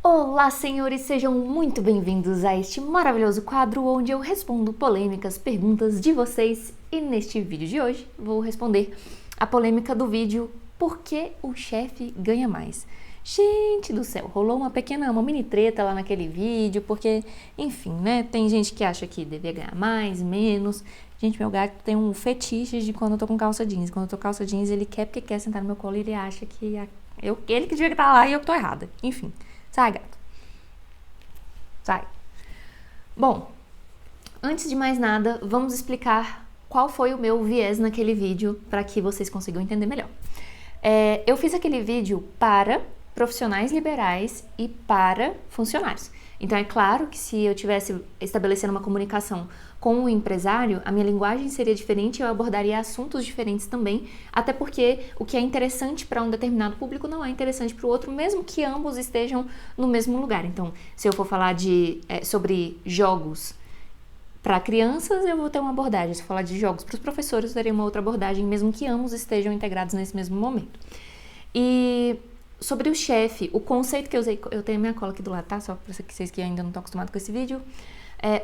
Olá, senhores, sejam muito bem-vindos a este maravilhoso quadro onde eu respondo polêmicas, perguntas de vocês. E neste vídeo de hoje vou responder a polêmica do vídeo Por que o chefe ganha mais? Gente do céu, rolou uma mini treta lá naquele vídeo, porque, enfim, né, tem gente que acha que devia ganhar mais, menos. Gente, meu gato tem um fetiche de quando eu tô com calça jeans. Quando eu tô com calça jeans, ele quer porque quer sentar no meu colo e ele acha que ele que devia estar lá e eu que tô errada. Enfim. Sai, gato. Sai. Bom, antes de mais nada, vamos explicar qual foi o meu viés naquele vídeo para que vocês consigam entender melhor. Eu fiz aquele vídeo para profissionais liberais e para funcionários. Então, é claro que se eu estivesse estabelecendo uma comunicação com o empresário, a minha linguagem seria diferente e eu abordaria assuntos diferentes também, até porque o que é interessante para um determinado público não é interessante para o outro, mesmo que ambos estejam no mesmo lugar. Então, se eu for falar sobre jogos para crianças, eu vou ter uma abordagem. Se eu falar de jogos para os professores, eu terei uma outra abordagem, mesmo que ambos estejam integrados nesse mesmo momento. E sobre o chefe, o conceito que eu usei, eu tenho a minha cola aqui do lado, tá? Só para vocês que ainda não estão acostumados com esse vídeo.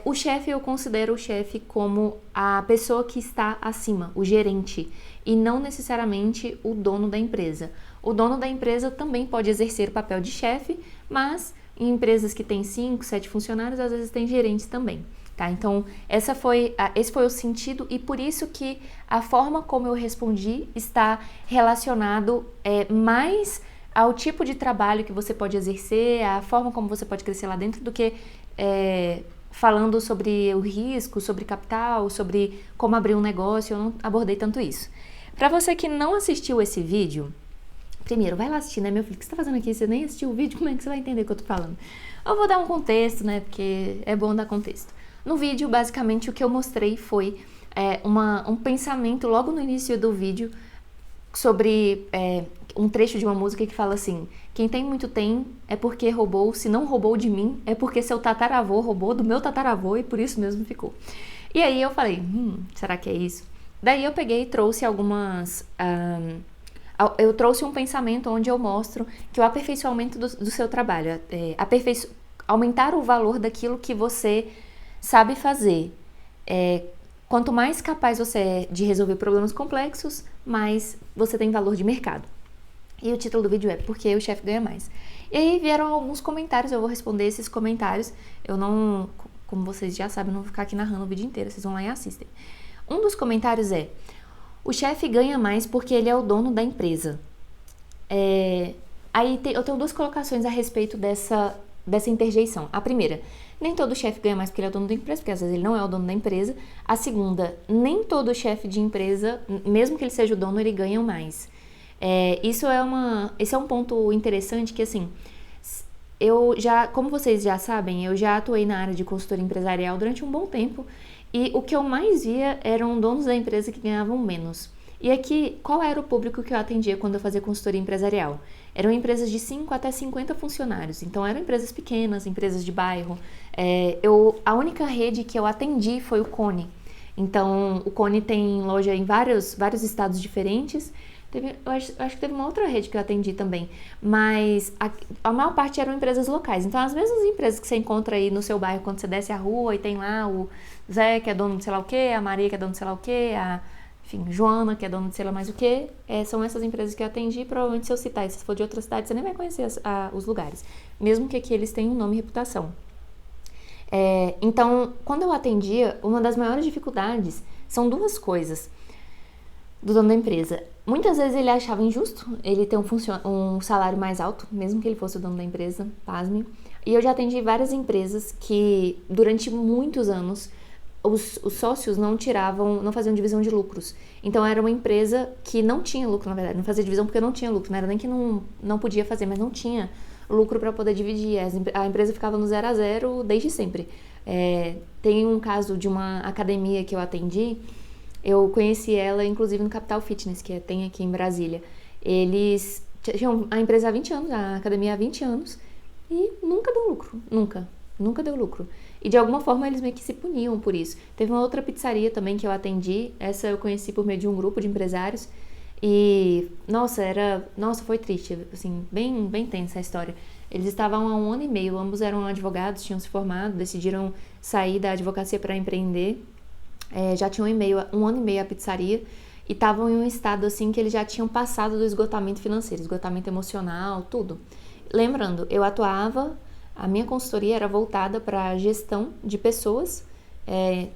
O chefe, eu considero o chefe como a pessoa que está acima, o gerente, e não necessariamente o dono da empresa. O dono da empresa também pode exercer o papel de chefe, mas em empresas que têm 5, 7 funcionários, às vezes tem gerentes também. Tá? Então, esse foi o sentido e por isso que a forma como eu respondi está relacionado mais ao tipo de trabalho que você pode exercer, a forma como você pode crescer lá dentro, do que falando sobre o risco, sobre capital, sobre como abrir um negócio. Eu não abordei tanto isso. Para você que não assistiu esse vídeo, primeiro, vai lá assistir, né, meu filho? O que você tá fazendo aqui? Você nem assistiu o vídeo, como é que você vai entender o que eu tô falando? Eu vou dar um contexto, né, porque é bom dar contexto. No vídeo, basicamente, o que eu mostrei foi um pensamento logo no início do vídeo sobre um trecho de uma música que fala assim: quem tem muito tem é porque roubou, se não roubou de mim é porque seu tataravô roubou do meu tataravô e por isso mesmo ficou. E aí eu falei, será que é isso? Daí eu peguei e trouxe eu trouxe um pensamento onde eu mostro que o aperfeiçoamento do seu trabalho, aumentar o valor daquilo que você sabe fazer. Quanto mais capaz você é de resolver problemas complexos, mais você tem valor de mercado. E o título do vídeo é Por que o chefe ganha mais? E aí vieram alguns comentários, eu vou responder esses comentários. Eu não, como vocês já sabem, não vou ficar aqui narrando o vídeo inteiro, vocês vão lá e assistem. Um dos comentários é: o chefe ganha mais porque ele é o dono da empresa. Eu tenho duas colocações a respeito dessa interjeição. A primeira, nem todo chefe ganha mais porque ele é o dono da empresa, porque às vezes ele não é o dono da empresa. A segunda, nem todo chefe de empresa, mesmo que ele seja o dono, ele ganha mais. Esse é um ponto interessante que, assim, como vocês já sabem, eu já atuei na área de consultoria empresarial durante um bom tempo e o que eu mais via eram donos da empresa que ganhavam menos. E aqui, qual era o público que eu atendia quando eu fazia consultoria empresarial? Eram empresas de 5 até 50 funcionários, então eram empresas pequenas, empresas de bairro. A única rede que eu atendi foi o Cone. Então, o Cone tem loja em vários estados diferentes. Eu acho que teve uma outra rede que eu atendi também, mas a maior parte eram empresas locais. Então, as mesmas empresas que você encontra aí no seu bairro quando você desce a rua e tem lá o Zé, que é dono de sei lá o quê, a Maria, que é dono de sei lá o quê, Joana, que é dona de sei lá mais o quê, são essas empresas que eu atendi. Provavelmente se eu citar, se for de outra cidade, você nem vai conhecer os lugares, mesmo que aqui eles tenham nome e reputação. Então, quando eu atendia, uma das maiores dificuldades são duas coisas do dono da empresa. Muitas vezes ele achava injusto ele ter um salário mais alto, mesmo que ele fosse o dono da empresa, pasme. E eu já atendi várias empresas que, durante muitos anos, os sócios não faziam divisão de lucros. Então, era uma empresa que não tinha lucro, na verdade. Não fazia divisão porque não tinha lucro. Não era nem que não podia fazer, mas não tinha lucro para poder dividir. A empresa ficava no 0 a 0 desde sempre. Tem um caso de uma academia que eu atendi. Eu conheci ela, inclusive, no Capital Fitness, que tem aqui em Brasília. Eles tinham a empresa há 20 anos, a academia há 20 anos, e nunca deu lucro. Nunca deu lucro. E de alguma forma eles meio que se puniam por isso. Teve uma outra pizzaria também que eu atendi, essa eu conheci por meio de um grupo de empresários, E, nossa, foi triste, assim, bem tensa a história. Eles estavam há 1 ano e meio, ambos eram advogados, tinham se formado, decidiram sair da advocacia para empreender. Já tinham 1 ano e meio a pizzaria e estavam em um estado assim que eles já tinham passado do esgotamento financeiro, esgotamento emocional, tudo. Lembrando, a minha consultoria era voltada para a gestão de pessoas,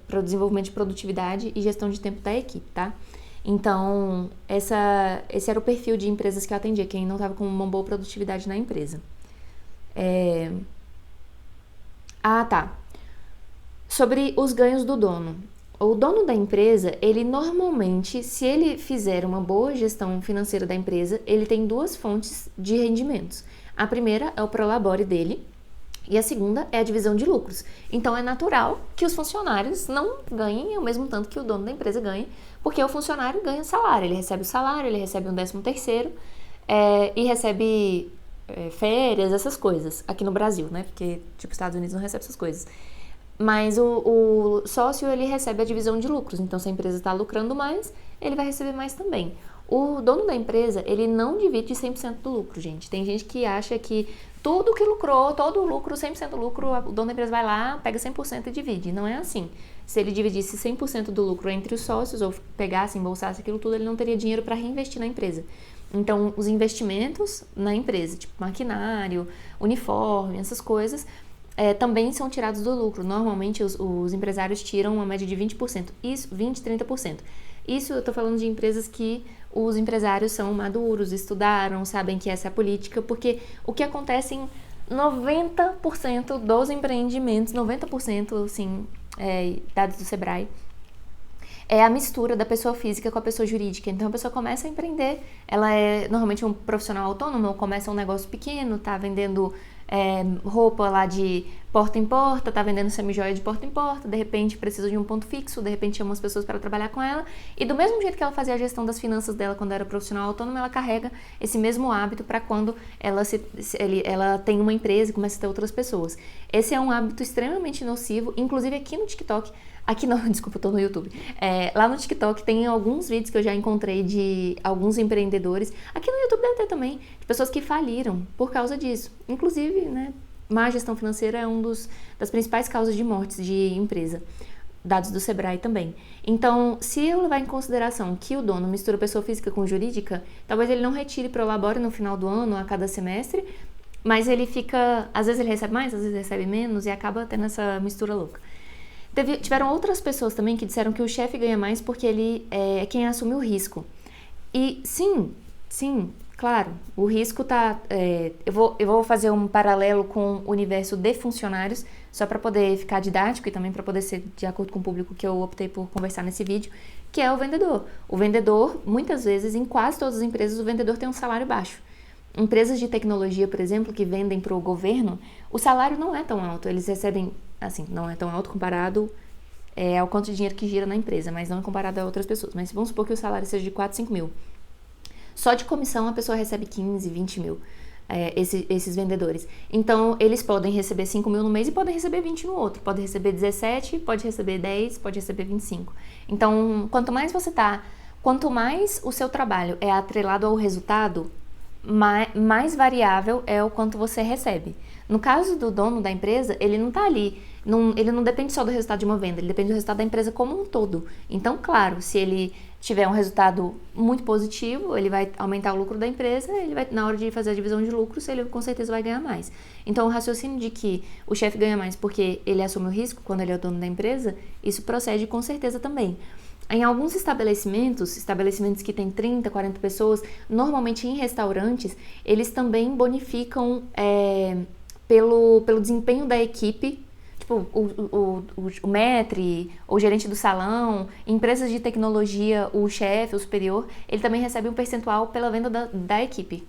para o desenvolvimento de produtividade e gestão de tempo da equipe, tá? Então, esse era o perfil de empresas que eu atendia, quem não estava com uma boa produtividade na empresa. Tá. Sobre os ganhos do dono. O dono da empresa, ele normalmente, se ele fizer uma boa gestão financeira da empresa, ele tem 2 fontes de rendimentos. A primeira é o prolabore dele e a segunda é a divisão de lucros. Então é natural que os funcionários não ganhem o mesmo tanto que o dono da empresa ganha, porque o funcionário ganha salário, ele recebe o salário, ele recebe um 13º, e recebe férias, essas coisas, aqui no Brasil, né? Porque, tipo, os Estados Unidos não recebe essas coisas. Mas o sócio, ele recebe a divisão de lucros. Então, se a empresa está lucrando mais, ele vai receber mais também. O dono da empresa, ele não divide 100% do lucro, gente. Tem gente que acha que tudo que lucrou, todo o lucro, 100% do lucro, o dono da empresa vai lá, pega 100% e divide. Não é assim. Se ele dividisse 100% do lucro entre os sócios, ou pegasse, embolsasse aquilo tudo, ele não teria dinheiro para reinvestir na empresa. Então, os investimentos na empresa, tipo maquinário, uniforme, essas coisas, também são tirados do lucro. Normalmente os empresários tiram uma média de 20%, isso, 20, 30%. Isso eu tô falando de empresas que os empresários são maduros, estudaram, sabem que essa é a política, porque o que acontece em 90% dos empreendimentos, 90%, assim, dados do Sebrae, é a mistura da pessoa física com a pessoa jurídica. Então a pessoa começa a empreender, ela é normalmente um profissional autônomo, começa um negócio pequeno, tá vendendo roupa lá de porta em porta, tá vendendo semi-joia de porta em porta, de repente precisa de um ponto fixo, de repente chama as pessoas para trabalhar com ela, e do mesmo jeito que ela fazia a gestão das finanças dela quando era profissional autônoma, ela carrega esse mesmo hábito para quando ela tem uma empresa e começa a ter outras pessoas. Esse é um hábito extremamente nocivo, inclusive aqui no TikTok, aqui não, desculpa, eu tô no YouTube. Lá no TikTok tem alguns vídeos que eu já encontrei de alguns empreendedores. Aqui no YouTube deve ter também, de pessoas que faliram por causa disso. Inclusive, né, má gestão financeira é das principais causas de mortes de empresa. Dados do Sebrae também. Então, se eu levar em consideração que o dono mistura pessoa física com jurídica, talvez ele não retire prolabore no final do ano, a cada semestre, mas ele fica, às vezes ele recebe mais, às vezes recebe menos e acaba tendo essa mistura louca. Tiveram outras pessoas também que disseram que o chefe ganha mais porque ele é quem assume o risco. E sim, claro, o risco tá... eu vou fazer um paralelo com o universo de funcionários, só para poder ficar didático e também para poder ser de acordo com o público que eu optei por conversar nesse vídeo, que é o vendedor. O vendedor, muitas vezes, em quase todas as empresas, o vendedor tem um salário baixo. Empresas de tecnologia, por exemplo, que vendem para o governo, o salário não é tão alto. Eles recebem, assim, não é tão alto comparado ao quanto de dinheiro que gira na empresa, mas não comparado a outras pessoas. Mas vamos supor que o salário seja de 4, 5 mil. Só de comissão a pessoa recebe 15, 20 mil, esses vendedores. Então, eles podem receber 5 mil no mês e podem receber 20 no outro. Pode receber 17, pode receber 10, pode receber 25. Então, quanto mais o seu trabalho é atrelado ao resultado, mais variável é o quanto você recebe. No caso do dono da empresa, ele não está ali, ele não depende só do resultado de uma venda, ele depende do resultado da empresa como um todo. Então, claro, se ele tiver um resultado muito positivo, ele vai aumentar o lucro da empresa, ele vai, na hora de fazer a divisão de lucros, ele com certeza vai ganhar mais. Então, o raciocínio de que o chefe ganha mais porque ele assume o risco quando ele é o dono da empresa, isso procede com certeza também. Em alguns estabelecimentos que têm 30, 40 pessoas, normalmente em restaurantes, eles também bonificam pelo desempenho da equipe, tipo o maître, o gerente do salão, empresas de tecnologia, o chefe, o superior, ele também recebe um percentual pela venda da equipe.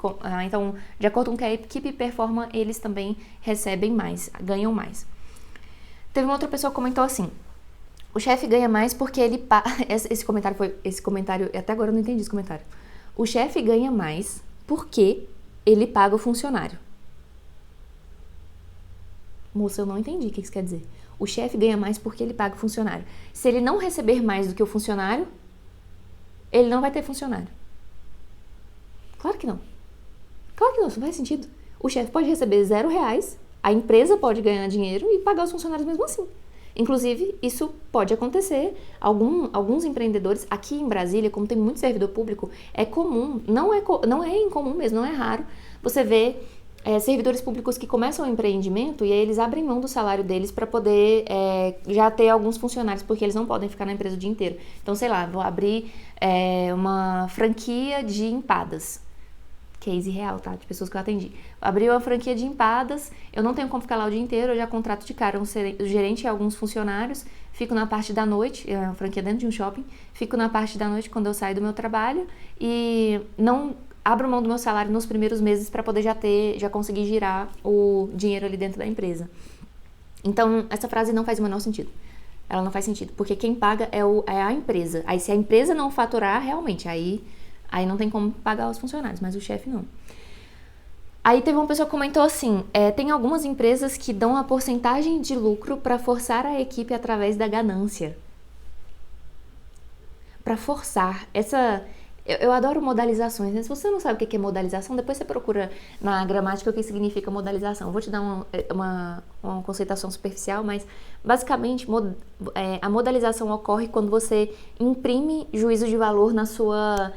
Então, de acordo com que a equipe performa, eles também recebem mais, ganham mais. Teve uma outra pessoa que comentou assim: o chefe ganha mais porque ele... Esse comentário, até agora eu não entendi esse comentário. O chefe ganha mais porque ele paga o funcionário. Moça, eu não entendi o que isso quer dizer. O chefe ganha mais porque ele paga o funcionário. Se ele não receber mais do que o funcionário, ele não vai ter funcionário. Claro que não. Claro que não, isso não faz sentido. O chefe pode receber R$0, a empresa pode ganhar dinheiro e pagar os funcionários mesmo assim. Inclusive, isso pode acontecer. Alguns empreendedores, aqui em Brasília, como tem muito servidor público, é comum, não é incomum mesmo, não é raro, você vê servidores públicos que começam o empreendimento e aí eles abrem mão do salário deles para poder já ter alguns funcionários, porque eles não podem ficar na empresa o dia inteiro. Então, sei lá, vou abrir uma franquia de empadas. Case real, tá? De pessoas que eu atendi. Abri uma franquia de empadas, eu não tenho como ficar lá o dia inteiro, eu já contrato de cara um gerente e alguns funcionários, fico na parte da noite, é uma franquia dentro de um shopping, fico na parte da noite quando eu saio do meu trabalho e não abro mão do meu salário nos primeiros meses para poder já conseguir girar o dinheiro ali dentro da empresa. Então, essa frase não faz o menor sentido. Ela não faz sentido, porque quem paga é a empresa. Aí, se a empresa não faturar, realmente, aí não tem como pagar os funcionários, mas o chefe não. Aí teve uma pessoa que comentou assim, tem algumas empresas que dão a porcentagem de lucro para forçar a equipe através da ganância. Para forçar. Eu adoro modalizações, né? Se você não sabe o que é modalização, depois você procura na gramática o que significa modalização. Eu vou te dar uma conceituação superficial, mas basicamente a modalização ocorre quando você imprime juízo de valor na sua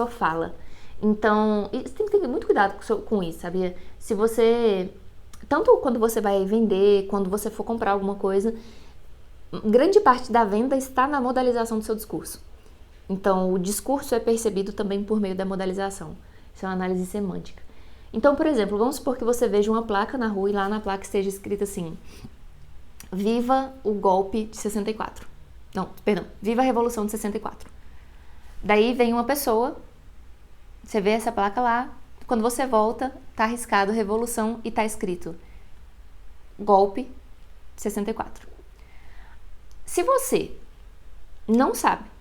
fala. Então, você tem que ter muito cuidado com isso, sabia? Se você, tanto quando você vai vender, quando você for comprar alguma coisa, grande parte da venda está na modalização do seu discurso. Então, o discurso é percebido também por meio da modalização. Isso é uma análise semântica. Então, por exemplo, vamos supor que você veja uma placa na rua e lá na placa esteja escrito assim: Viva o golpe de 64. Não, perdão, Viva a Revolução de 64. Daí vem uma pessoa, você vê essa placa lá, quando você volta, tá arriscado Revolução e tá escrito Golpe de 64. Se você não sabe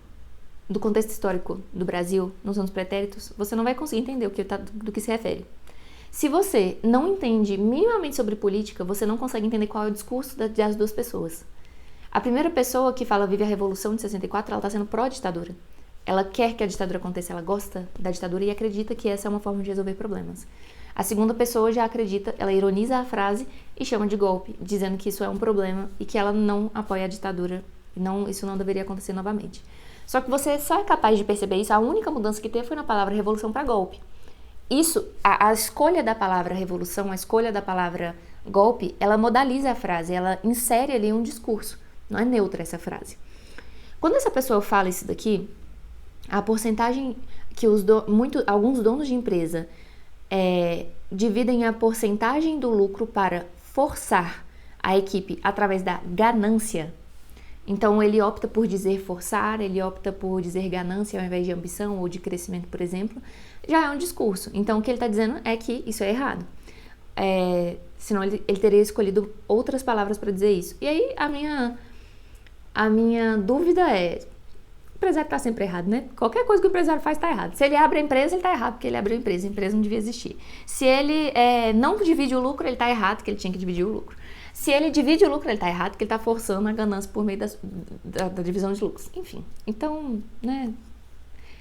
do contexto histórico do Brasil nos anos pretéritos, você não vai conseguir entender do que se refere. Se você não entende minimamente sobre política, você não consegue entender qual é o discurso das duas pessoas. A primeira pessoa que fala vive a Revolução de 64, ela está sendo pró-ditadura. Ela quer que a ditadura aconteça, ela gosta da ditadura e acredita que essa é uma forma de resolver problemas. A segunda pessoa já acredita, ela ironiza a frase e chama de golpe, dizendo que isso é um problema e que ela não apoia a ditadura, isso não deveria acontecer novamente. Só que você só é capaz de perceber isso, a única mudança que teve foi na palavra revolução para golpe. Isso, a escolha da palavra revolução, a escolha da palavra golpe, ela modaliza a frase, ela insere ali um discurso, não é neutra essa frase. Quando essa pessoa fala isso daqui, a porcentagem que alguns donos de empresa dividem a porcentagem do lucro para forçar a equipe através da ganância. Então, ele opta por dizer forçar, ele opta por dizer ganância ao invés de ambição ou de crescimento, por exemplo, já é um discurso. Então, o que ele está dizendo é que isso é errado. Senão, ele teria escolhido outras palavras para dizer isso. E aí, a minha dúvida é, o empresário está sempre errado, né? Qualquer coisa que o empresário faz está errado. Se ele abre a empresa, ele está errado, porque ele abriu a empresa não devia existir. Se ele não divide o lucro, ele está errado, porque ele tinha que dividir o lucro. Se ele divide o lucro, ele está errado, porque ele está forçando a ganância por meio da divisão de lucros. Enfim, então, né,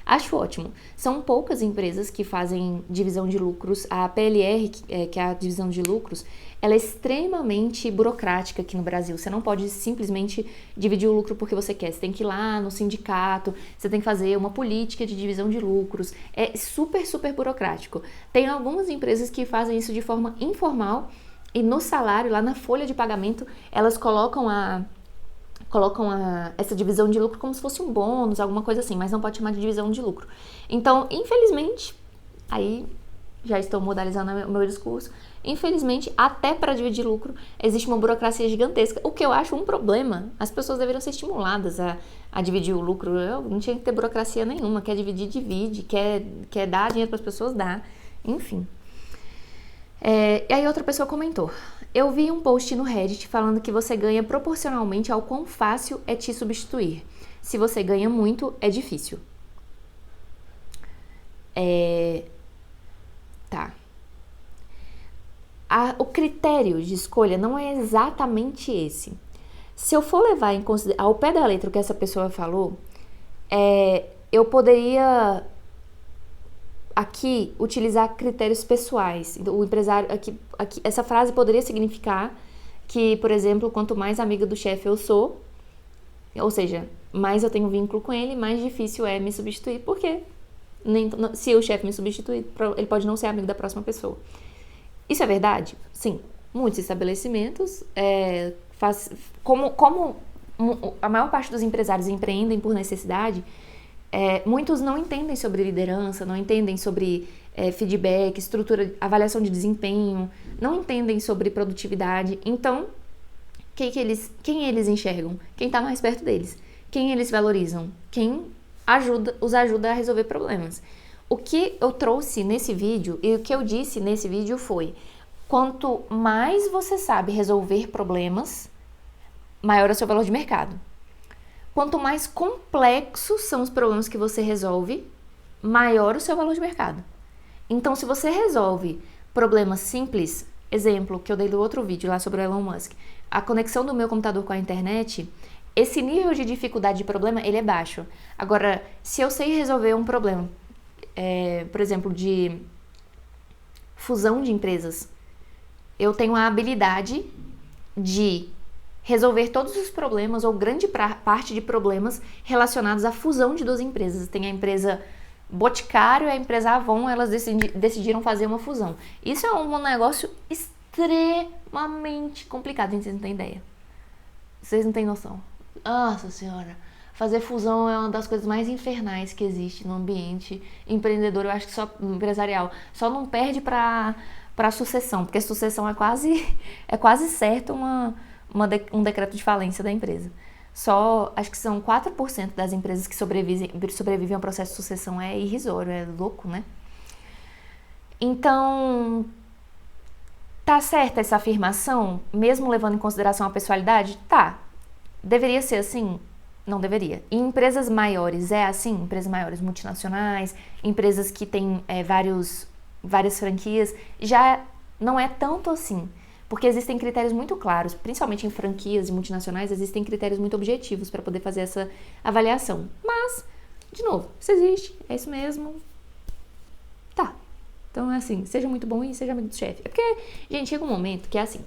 acho ótimo. São poucas empresas que fazem divisão de lucros. A PLR, que é a divisão de lucros, ela é extremamente burocrática aqui no Brasil. Você não pode simplesmente dividir o lucro porque você quer. Você tem que ir lá no sindicato, você tem que fazer uma política de divisão de lucros. É super, super burocrático. Tem algumas empresas que fazem isso de forma informal, e no salário, lá na folha de pagamento, elas colocam essa divisão de lucro como se fosse um bônus, alguma coisa assim, mas não pode chamar de divisão de lucro. Então, infelizmente, aí já estou modalizando o meu discurso, infelizmente, até para dividir lucro, existe uma burocracia gigantesca, o que eu acho um problema. As pessoas deveriam ser estimuladas a dividir o lucro. Eu não tinha que ter burocracia nenhuma, quer dividir, divide, quer dar dinheiro para as pessoas, dá, enfim. E aí outra pessoa comentou: eu vi um post no Reddit falando que você ganha proporcionalmente ao quão fácil é te substituir. Se você ganha muito, é difícil. Tá. O critério de escolha não é exatamente esse. Se eu for levar em consideração, ao pé da letra o que essa pessoa falou, eu poderia aqui utilizar critérios pessoais. O empresário, aqui, essa frase poderia significar que, por exemplo, quanto mais amiga do chefe eu sou, ou seja, mais eu tenho vínculo com ele, mais difícil é me substituir, porque se o chefe me substituir, ele pode não ser amigo da próxima pessoa. Isso é verdade? Sim. Muitos estabelecimentos, como a maior parte dos empresários empreendem por necessidade, muitos não entendem sobre liderança, não entendem sobre feedback, estrutura, avaliação de desempenho, não entendem sobre produtividade. Então, quem eles enxergam? Quem está mais perto deles? Quem eles valorizam? Quem os ajuda a resolver problemas. O que eu trouxe nesse vídeo e o que eu disse nesse vídeo foi: quanto mais você sabe resolver problemas, maior é o seu valor de mercado. Quanto mais complexos são os problemas que você resolve, maior o seu valor de mercado. Então, se você resolve problemas simples, exemplo que eu dei do outro vídeo lá sobre o Elon Musk, a conexão do meu computador com a internet, esse nível de dificuldade de problema, ele é baixo. Agora, se eu sei resolver um problema, por exemplo, de fusão de empresas, eu tenho a habilidade de resolver todos os problemas ou grande parte de problemas relacionados à fusão de duas empresas. Tem a empresa Boticário e a empresa Avon, elas decidiram fazer uma fusão. Isso é um negócio extremamente complicado, vocês não têm ideia. Vocês não têm noção. Nossa senhora, fazer fusão é uma das coisas mais infernais que existe no ambiente empreendedor, eu acho que só empresarial. Só não perde para sucessão, porque sucessão é quase certo um decreto de falência da empresa. Só, acho que são 4% das empresas que sobrevivem ao processo de sucessão. É irrisório, é louco, né? Então, tá certa essa afirmação, mesmo levando em consideração a pessoalidade? Tá. Deveria ser assim? Não deveria. Em empresas maiores é assim? Empresas maiores, multinacionais, empresas que têm várias franquias, já não é tanto assim. Porque existem critérios muito claros, principalmente em franquias e multinacionais, existem critérios muito objetivos para poder fazer essa avaliação. Mas, de novo, isso existe, é isso mesmo. Tá. Então é assim, seja muito bom e seja amigo do chefe. É porque, gente, chega um momento que é assim,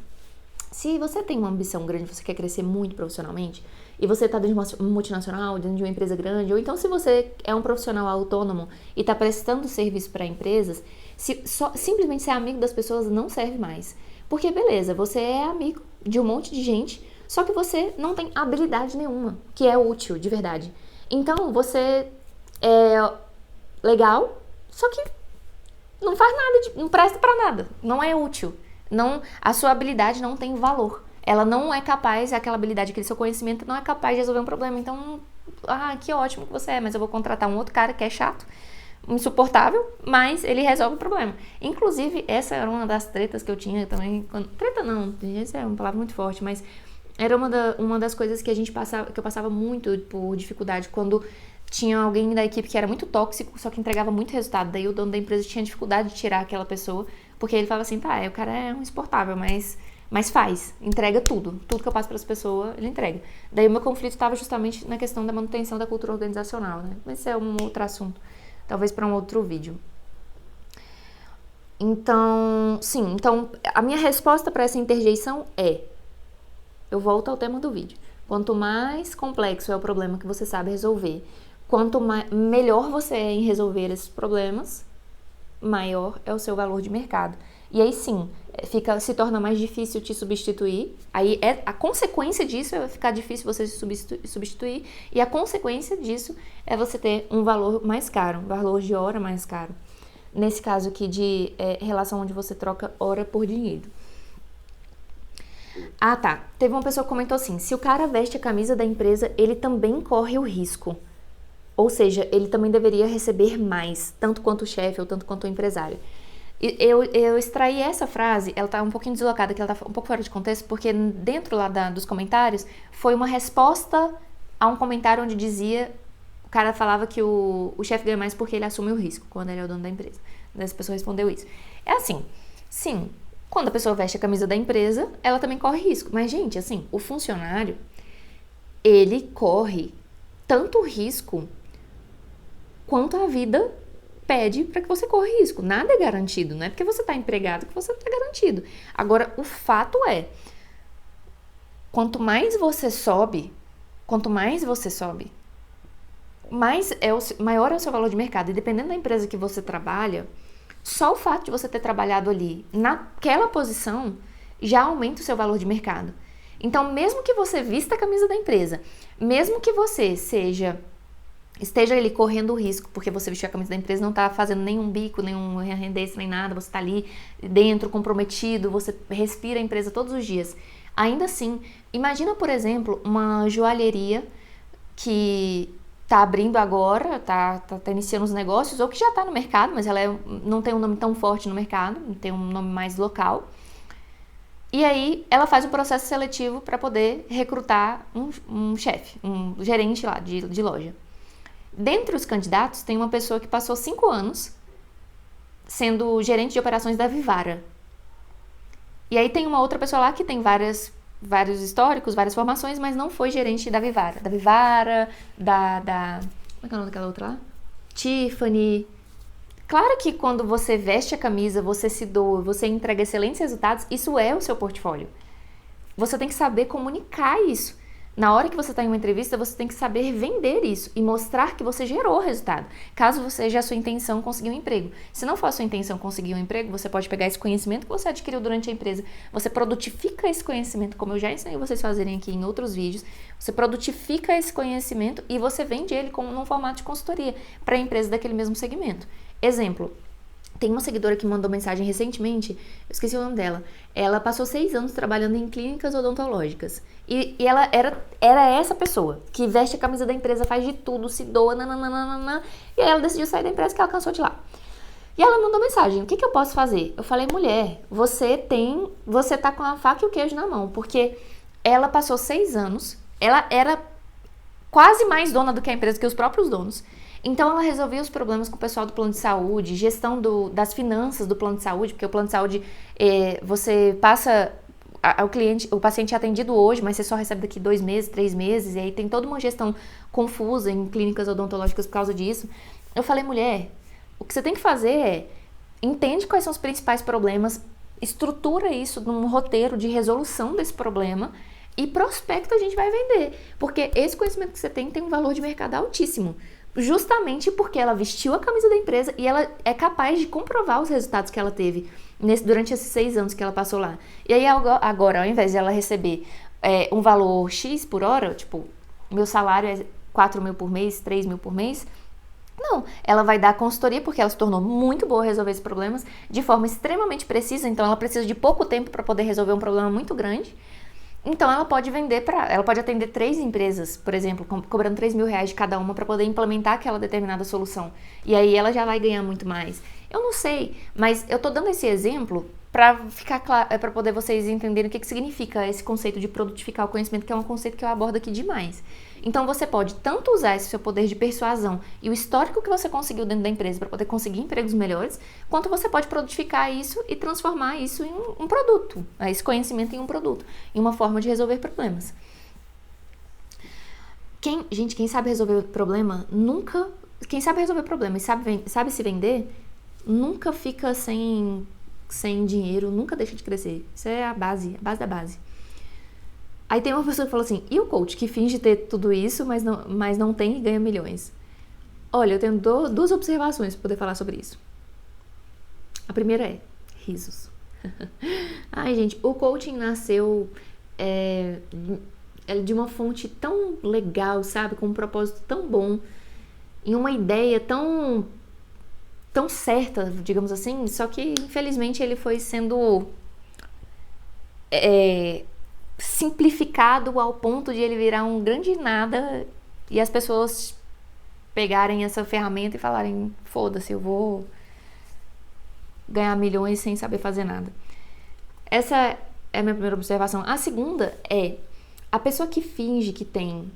se você tem uma ambição grande, você quer crescer muito profissionalmente, e você está dentro de uma multinacional, dentro de uma empresa grande, ou então se você é um profissional autônomo e está prestando serviço para empresas, simplesmente ser amigo das pessoas não serve mais. Porque, beleza, você é amigo de um monte de gente, só que você não tem habilidade nenhuma, que é útil, de verdade. Então, você é legal, só que não faz nada, não presta pra nada, não é útil. A sua habilidade não tem valor. Ela não é capaz, aquela habilidade, aquele seu conhecimento não é capaz de resolver um problema. Então, que ótimo que você é, mas eu vou contratar um outro cara que é chato, insuportável, mas ele resolve o problema. Inclusive, essa era uma das tretas que eu tinha também. Treta não, essa é uma palavra muito forte, mas era uma das coisas que eu passava muito por dificuldade quando tinha alguém da equipe que era muito tóxico, só que entregava muito resultado. Daí o dono da empresa tinha dificuldade de tirar aquela pessoa, porque ele falava assim, o cara é um insuportável, mas entrega tudo que eu passo para essa pessoa, ele entrega. Daí o meu conflito estava justamente na questão da manutenção da cultura organizacional, né? Mas esse é um outro assunto. Talvez para um outro vídeo. Então, a minha resposta para essa interjeição eu volto ao tema do vídeo. Quanto mais complexo é o problema que você sabe resolver, quanto melhor você é em resolver esses problemas, maior é o seu valor de mercado. E aí sim, se torna mais difícil te substituir. Aí a consequência disso é ficar difícil você se substituir. E a consequência disso é você ter um valor mais caro, um valor de hora mais caro. Nesse caso aqui de relação onde você troca hora por dinheiro. Teve uma pessoa que comentou assim, se o cara veste a camisa da empresa, ele também corre o risco. Ou seja, ele também deveria receber mais, tanto quanto o chefe ou tanto quanto o empresário. Eu extraí essa frase, ela tá um pouquinho deslocada, que ela tá um pouco fora de contexto, porque dentro lá dos comentários foi uma resposta a um comentário onde dizia, o cara falava que o chefe ganha mais porque ele assume o risco, quando ele é o dono da empresa. Essa pessoa respondeu isso. É assim, sim, quando a pessoa veste a camisa da empresa, ela também corre risco. Mas, gente, assim, o funcionário, ele corre tanto risco quanto a vida pede para que você corra risco. Nada é garantido, não é porque você está empregado que você está garantido. Agora, o fato é, quanto mais você sobe, maior é o seu valor de mercado. E dependendo da empresa que você trabalha, só o fato de você ter trabalhado ali naquela posição já aumenta o seu valor de mercado. Então, mesmo que você vista a camisa da empresa, mesmo que você esteja ali correndo o risco, porque você vestiu a camisa da empresa, não está fazendo nenhum bico, nenhum rendesse, nem nada, você está ali dentro, comprometido, você respira a empresa todos os dias. Ainda assim, imagina, por exemplo, uma joalheria que está abrindo agora, tá iniciando os negócios, ou que já está no mercado, mas ela não tem um nome tão forte no mercado, tem um nome mais local. E aí ela faz um processo seletivo para poder recrutar um chefe, um gerente lá de loja. Dentre os candidatos, tem uma pessoa que passou 5 anos sendo gerente de operações da Vivara. E aí tem uma outra pessoa lá que tem vários históricos, várias formações, mas não foi gerente da Vivara. Da Vivara, como é que é o nome daquela outra lá? Tiffany. Claro que quando você veste a camisa, você se doa, você entrega excelentes resultados, isso é o seu portfólio. Você tem que saber comunicar isso. Na hora que você está em uma entrevista, você tem que saber vender isso e mostrar que você gerou resultado. Caso seja a sua intenção conseguir um emprego. Se não for a sua intenção conseguir um emprego, você pode pegar esse conhecimento que você adquiriu durante a empresa. Você produtifica esse conhecimento, como eu já ensinei vocês a fazerem aqui em outros vídeos. Você produtifica esse conhecimento e você vende ele num formato de consultoria para a empresa daquele mesmo segmento. Exemplo. Tem uma seguidora que mandou mensagem recentemente, eu esqueci o nome dela. Ela passou 6 anos trabalhando em clínicas odontológicas. E ela era essa pessoa, que veste a camisa da empresa, faz de tudo, se doa, nananana. E aí ela decidiu sair da empresa que ela cansou de lá. E ela mandou mensagem, o que eu posso fazer? Eu falei, mulher, você tá com a faca e o queijo na mão. Porque ela passou 6 anos, ela era quase mais dona do que a empresa, que os próprios donos. Então, ela resolvia os problemas com o pessoal do plano de saúde, gestão das finanças do plano de saúde, porque o plano de saúde, você passa, o paciente é atendido hoje, mas você só recebe daqui 2 meses, 3 meses, e aí tem toda uma gestão confusa em clínicas odontológicas por causa disso. Eu falei, mulher, o que você tem que fazer é, entende quais são os principais problemas, estrutura isso num roteiro de resolução desse problema, e prospecta a gente vai vender, porque esse conhecimento que você tem um valor de mercado altíssimo. Justamente porque ela vestiu a camisa da empresa e ela é capaz de comprovar os resultados que ela teve durante esses 6 anos que ela passou lá. E aí agora, ao invés de ela receber um valor X por hora, tipo, meu salário é 4 mil por mês, 3 mil por mês, não, ela vai dar consultoria porque ela se tornou muito boa a resolver esses problemas de forma extremamente precisa, então ela precisa de pouco tempo para poder resolver um problema muito grande. Então, ela pode atender 3 empresas, por exemplo, cobrando 3 mil reais de cada uma para poder implementar aquela determinada solução. E aí ela já vai ganhar muito mais. Eu não sei, mas eu tô dando esse exemplo para ficar claro, para poder vocês entenderem o que significa esse conceito de produtificar o conhecimento, que é um conceito que eu abordo aqui demais. Então, você pode tanto usar esse seu poder de persuasão e o histórico que você conseguiu dentro da empresa para poder conseguir empregos melhores, quanto você pode produtificar isso e transformar isso em um produto, esse conhecimento em um produto, em uma forma de resolver problemas. Quem sabe resolver problema nunca... Quem sabe resolver problema e sabe se vender, nunca fica sem dinheiro, nunca deixa de crescer. Isso é a base da base. Aí tem uma pessoa que fala assim, e o coach que finge ter tudo isso, mas não tem e ganha milhões? Olha, eu tenho 2 observações para poder falar sobre isso. A primeira é risos. Ai, gente, o coaching nasceu de uma fonte tão legal, sabe? Com um propósito tão bom, em uma ideia tão certa, digamos assim, só que infelizmente ele foi sendo simplificado ao ponto de ele virar um grande nada e as pessoas pegarem essa ferramenta e falarem, foda-se, eu vou ganhar milhões sem saber fazer nada. Essa é a minha primeira observação. A segunda é, a pessoa que finge que tem,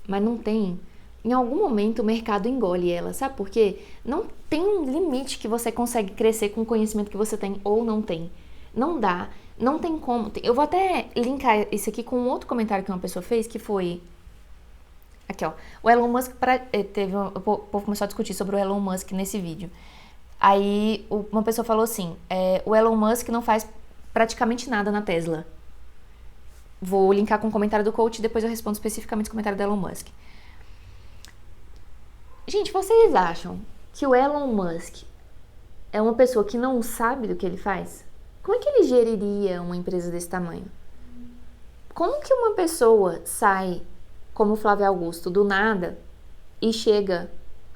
mas não tem, em algum momento o mercado engole ela, sabe por quê? Não tem um limite que você consegue crescer com o conhecimento que você tem ou não tem. Não dá, não tem como. Eu vou até linkar isso aqui com um outro comentário que uma pessoa fez, que foi... Aqui, ó. O Elon Musk, o povo começou a discutir sobre o Elon Musk nesse vídeo. Aí uma pessoa falou assim, o Elon Musk não faz praticamente nada na Tesla. Vou linkar com o comentário do coach e depois eu respondo especificamente o comentário do Elon Musk. Gente, vocês acham que o Elon Musk é uma pessoa que não sabe do que ele faz? Como é que ele geriria uma empresa desse tamanho? Como que uma pessoa sai, como o Flávio Augusto, do nada e chega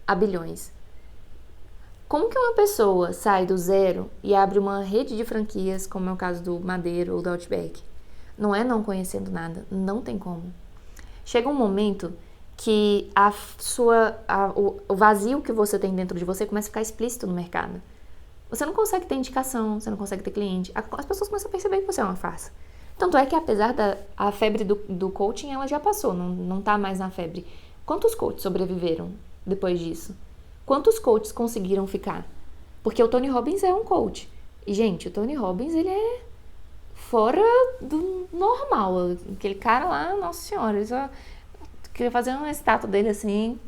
a bilhões? Como que uma pessoa sai do zero e abre uma rede de franquias, como é o caso do Madeiro ou do Outback? Não é não conhecendo nada, não tem como. Chega um momento que o vazio que você tem dentro de você começa a ficar explícito no mercado. Você não consegue ter indicação, você não consegue ter cliente. As pessoas começam a perceber que você é uma farsa. Tanto é que apesar da febre do coaching, ela já passou, não tá mais na febre. Quantos coaches sobreviveram depois disso? Quantos coaches conseguiram ficar? Porque o Tony Robbins é um coach. E, gente, o Tony Robbins, ele é fora do normal. Aquele cara lá, nossa senhora, eu só queria fazer uma estátua dele assim,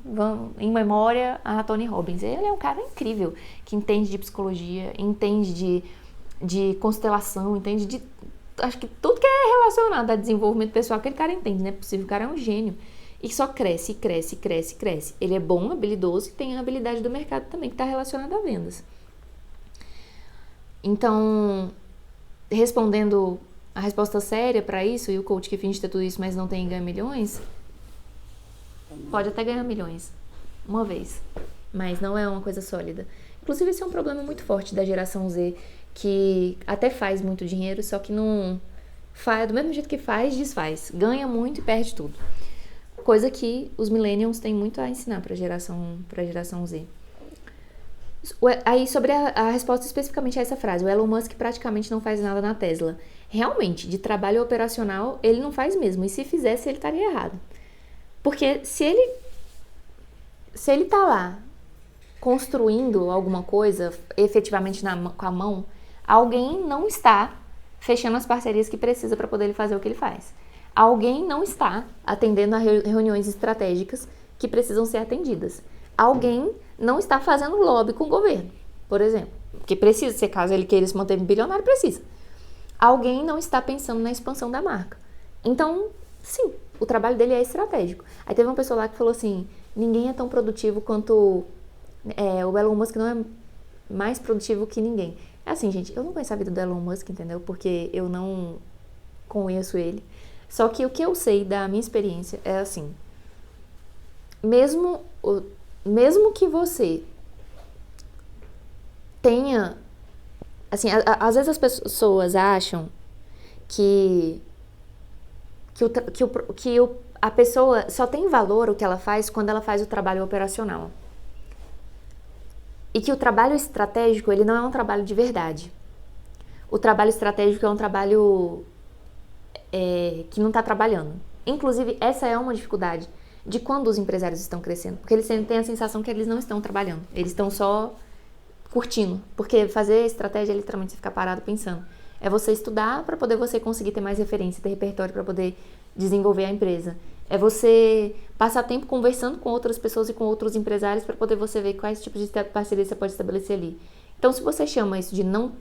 em memória a Tony Robbins. Ele é um cara incrível, que entende de psicologia, entende de constelação, entende de... Acho que tudo que é relacionado a desenvolvimento pessoal, aquele cara entende, não é possível, o cara é um gênio. E só cresce, cresce, cresce, cresce. Ele é bom, habilidoso e tem a habilidade do mercado também, que está relacionada a vendas. Então, respondendo a resposta séria para isso, e o coach que finge ter tudo isso, mas não tem e ganha milhões, pode até ganhar milhões, uma vez, mas não é uma coisa sólida. Inclusive, esse é um problema muito forte da geração Z, que até faz muito dinheiro, só que não faz, do mesmo jeito que faz, desfaz. Ganha muito e perde tudo. Coisa que os millennials têm muito a ensinar para a geração Z. Aí, sobre a resposta especificamente a essa frase, o Elon Musk praticamente não faz nada na Tesla. Realmente, de trabalho operacional, ele não faz mesmo. E se fizesse, ele estaria errado. Porque se ele tá lá construindo alguma coisa efetivamente com a mão, alguém não está fechando as parcerias que precisa para poder ele fazer o que ele faz. Alguém não está atendendo a reuniões estratégicas que precisam ser atendidas. Alguém não está fazendo lobby com o governo, por exemplo. Porque precisa, se caso ele queira se manter bilionário, precisa. Alguém não está pensando na expansão da marca. Então, sim, o trabalho dele é estratégico. Aí teve uma pessoa lá que falou assim, ninguém é tão produtivo quanto... o Elon Musk não é mais produtivo que ninguém. É assim, gente, eu não conheço a vida do Elon Musk, entendeu? Porque eu não conheço ele. Só que o que eu sei da minha experiência é assim, mesmo que você tenha, assim, às vezes as pessoas acham que a pessoa só tem valor o que ela faz quando ela faz o trabalho operacional. E que o trabalho estratégico, ele não é um trabalho de verdade. O trabalho estratégico é um trabalho que não está trabalhando. Inclusive, essa é uma dificuldade de quando os empresários estão crescendo. Porque eles têm a sensação que eles não estão trabalhando. Eles estão só curtindo. Porque fazer estratégia é literalmente você ficar parado pensando. É você estudar para poder você conseguir ter mais referência, ter repertório para poder desenvolver a empresa. É você passar tempo conversando com outras pessoas e com outros empresários para poder você ver quais tipos de parceria você pode estabelecer ali. Então, se você chama isso de não...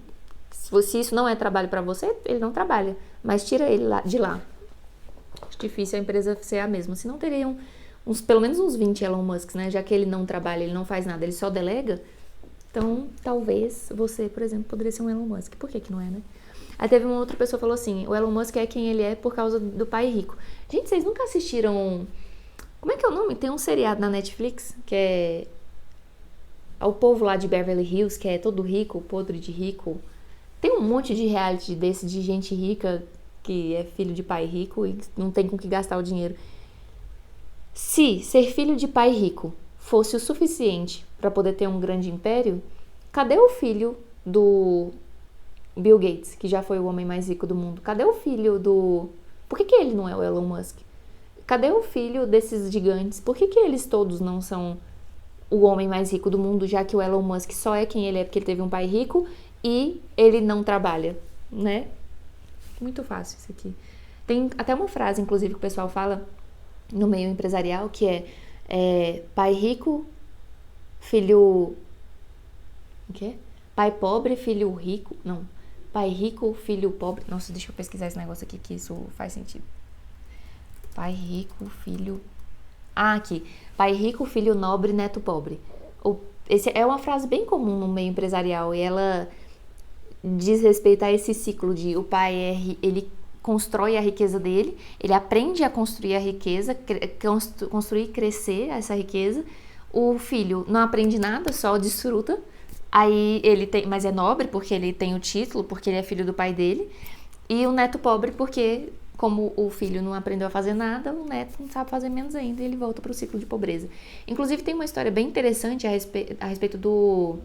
Se isso não é trabalho para você, ele não trabalha. Mas tira ele de lá. Acho difícil a empresa ser a mesma. Se não teriam pelo menos uns 20 Elon Musks, né? Já que ele não trabalha, ele não faz nada, ele só delega. Então, talvez você, por exemplo, poderia ser um Elon Musk. Por que não é, né? Aí teve uma outra pessoa que falou assim, o Elon Musk é quem ele é por causa do pai rico. Gente, vocês nunca assistiram... Como é que é o nome? Tem um seriado na Netflix, que é o povo lá de Beverly Hills, que é todo rico, podre de rico. Tem um monte de reality desse, de gente rica, que é filho de pai rico e não tem com que gastar o dinheiro. Se ser filho de pai rico fosse o suficiente para poder ter um grande império, cadê o filho do Bill Gates, que já foi o homem mais rico do mundo? Cadê o filho do... Por que ele não é o Elon Musk? Cadê o filho desses gigantes? Por que eles todos não são o homem mais rico do mundo, já que o Elon Musk só é quem ele é porque ele teve um pai rico e ele não trabalha, né? Muito fácil isso aqui. Tem até uma frase, inclusive, que o pessoal fala no meio empresarial, que é pai rico, filho... O quê? Pai pobre, filho rico... Não. Pai rico, filho pobre... Nossa, deixa eu pesquisar esse negócio aqui, que isso faz sentido. Pai rico, filho... Ah, aqui. Pai rico, filho nobre, neto pobre. Esse é uma frase bem comum no meio empresarial, e ela diz respeito a esse ciclo de o pai ele constrói a riqueza dele, ele aprende a construir a riqueza, construir e crescer essa riqueza. O filho não aprende nada, só desfruta. Aí ele tem, mas é nobre porque ele tem o título, porque ele é filho do pai dele. E o neto pobre porque, como o filho não aprendeu a fazer nada, o neto não sabe fazer menos ainda e ele volta para o ciclo de pobreza. Inclusive tem uma história bem interessante a respeito do...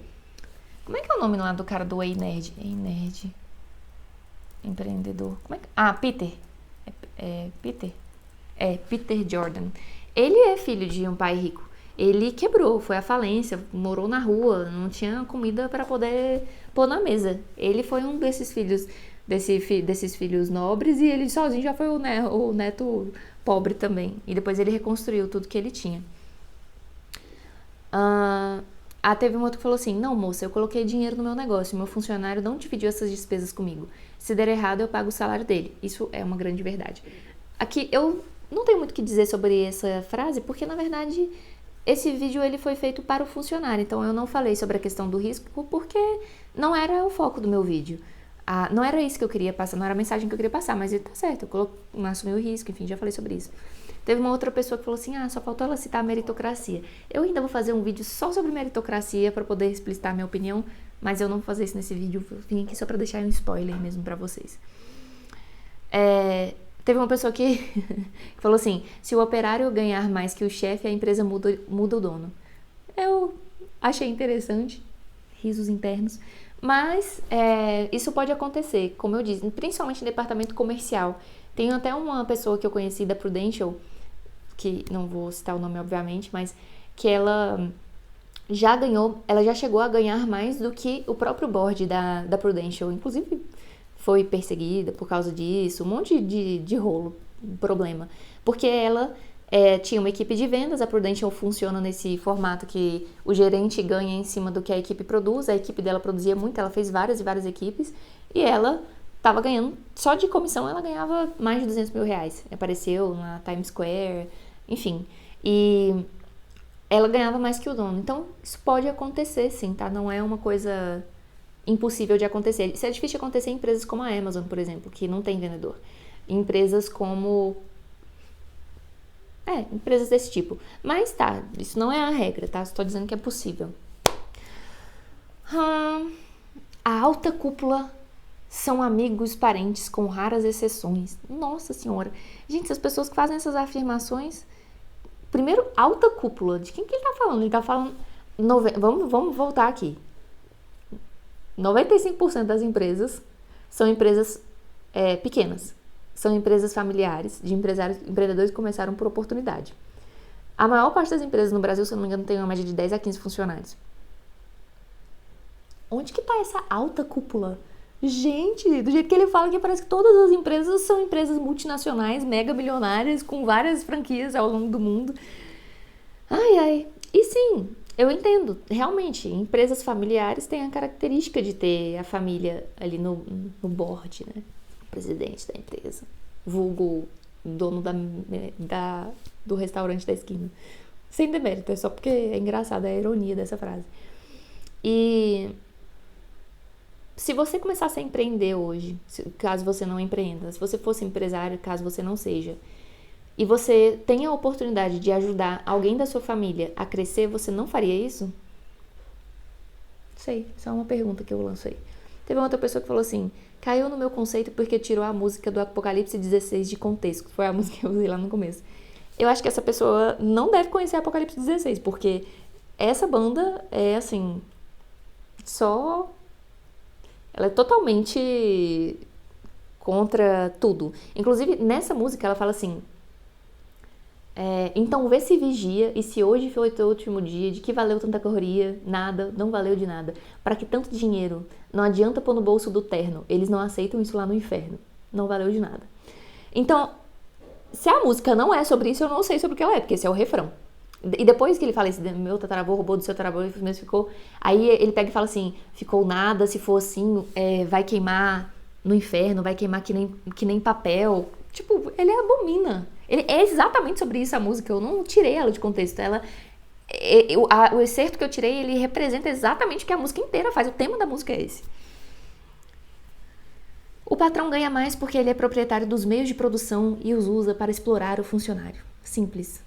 Como é que é o nome lá do cara do Ei Nerd? Ei Nerd. Empreendedor. Como é que... Ah, Peter. Peter? Peter Jordan. Ele é filho de um pai rico. Ele quebrou, foi à falência, morou na rua, não tinha comida para poder pôr na mesa. Ele foi um desses filhos, desses filhos nobres, e ele sozinho já foi o neto pobre também. E depois ele reconstruiu tudo que ele tinha. Teve um outro que falou assim: não, moça, eu coloquei dinheiro no meu negócio, meu funcionário não dividiu essas despesas comigo. Se der errado, eu pago o salário dele. Isso é uma grande verdade. Aqui, eu não tenho muito o que dizer sobre essa frase, porque, na verdade, esse vídeo ele foi feito para o funcionário. Então, eu não falei sobre a questão do risco, porque não era o foco do meu vídeo. Não era isso que eu queria passar, não era a mensagem que eu queria passar, mas ele tá certo, eu assumi o risco, enfim, já falei sobre isso. Teve uma outra pessoa que falou assim: só faltou ela citar a meritocracia. Eu ainda vou fazer um vídeo só sobre meritocracia para poder explicitar a minha opinião, mas eu não vou fazer isso nesse vídeo, eu vim aqui só para deixar um spoiler mesmo para vocês. Teve uma pessoa que falou assim: se o operário ganhar mais que o chefe, a empresa muda o dono. Eu achei interessante, risos internos, mas isso pode acontecer, como eu disse, principalmente em departamento comercial. Tem até uma pessoa que eu conheci da Prudential, que não vou citar o nome obviamente, mas que ela já chegou a ganhar mais do que o próprio board da Prudential, inclusive foi perseguida por causa disso, um monte de rolo, problema, porque ela tinha uma equipe de vendas. A Prudential funciona nesse formato que o gerente ganha em cima do que a equipe produz. A equipe dela produzia muito, ela fez várias e várias equipes, e ela estava ganhando, só de comissão ela ganhava mais de 200 mil reais. Apareceu na Times Square, enfim. E ela ganhava mais que o dono. Então, isso pode acontecer, sim, tá? Não é uma coisa impossível de acontecer. Isso é difícil de acontecer em empresas como a Amazon, por exemplo, que não tem vendedor. Empresas como... empresas desse tipo. Mas tá, isso não é a regra, tá? Estou dizendo que é possível. A alta cúpula são amigos, parentes, com raras exceções. Nossa senhora. Gente, essas pessoas que fazem essas afirmações... Primeiro, alta cúpula. De quem que ele tá falando? Ele tá falando... Vamos voltar aqui. 95% das empresas são empresas pequenas. São empresas familiares, de empreendedores que começaram por oportunidade. A maior parte das empresas no Brasil, se eu não me engano, tem uma média de 10 a 15 funcionários. Onde que tá essa alta cúpula? Gente, do jeito que ele fala aqui, parece que todas as empresas são empresas multinacionais, mega milionárias, com várias franquias ao longo do mundo. E sim, eu entendo, realmente, empresas familiares têm a característica de ter a família ali no board, né? O presidente da empresa, vulgo dono do restaurante da esquina. Sem demérito, é só porque é engraçada a ironia dessa frase. E se você começasse a empreender hoje, caso você não empreenda, se você fosse empresário, caso você não seja, e você tem a oportunidade de ajudar alguém da sua família a crescer, você não faria isso? Sei, só uma pergunta que eu lanço aí. Teve uma outra pessoa que falou assim: caiu no meu conceito porque tirou a música do Apocalipse 16 de contexto, que foi a música que eu usei lá no começo. Eu acho que essa pessoa não deve conhecer Apocalipse 16, porque essa banda é assim, ela é totalmente contra tudo. Inclusive, nessa música ela fala assim: então vê se vigia, e se hoje foi teu último dia, de que valeu tanta correria? Nada, não valeu de nada. Para que tanto dinheiro? Não adianta pôr no bolso do terno, eles não aceitam isso lá no inferno. Não valeu de nada. Então, Se a música não é sobre isso, eu não sei sobre o que ela é, porque esse é o refrão. E depois que ele fala esse meu tataravô roubou do seu tataravô, mas ficou... Aí ele pega e fala assim, ficou nada, se for assim, vai queimar no inferno, vai queimar que nem papel. Tipo, ele abomina. É exatamente sobre isso a música, eu não tirei ela de contexto. O excerto que eu tirei, ele representa exatamente o que a música inteira faz, o tema da música é esse. O patrão ganha mais porque ele é proprietário dos meios de produção e os usa para explorar o funcionário. Simples.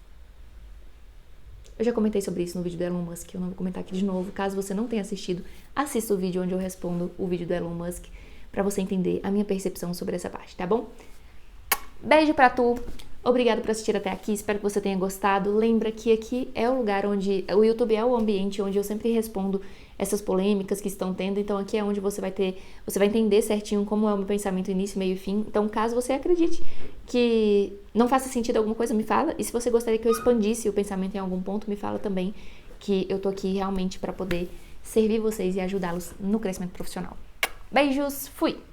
Eu já comentei sobre isso no vídeo do Elon Musk, eu não vou comentar aqui de novo. Caso você não tenha assistido, assista o vídeo onde eu respondo o vídeo do Elon Musk para você entender a minha percepção sobre essa parte, tá bom? Beijo pra tu, obrigado por assistir até aqui, espero que você tenha gostado. Lembra que aqui é o lugar onde, o YouTube é o ambiente onde eu sempre respondo essas polêmicas que estão tendo, então aqui é onde você vai entender certinho como é o meu pensamento início, meio e fim. Então caso você acredite que não faça sentido alguma coisa, me fala, e se você gostaria que eu expandisse o pensamento em algum ponto, me fala também, que eu tô aqui realmente para poder servir vocês e ajudá-los no crescimento profissional. Beijos, fui!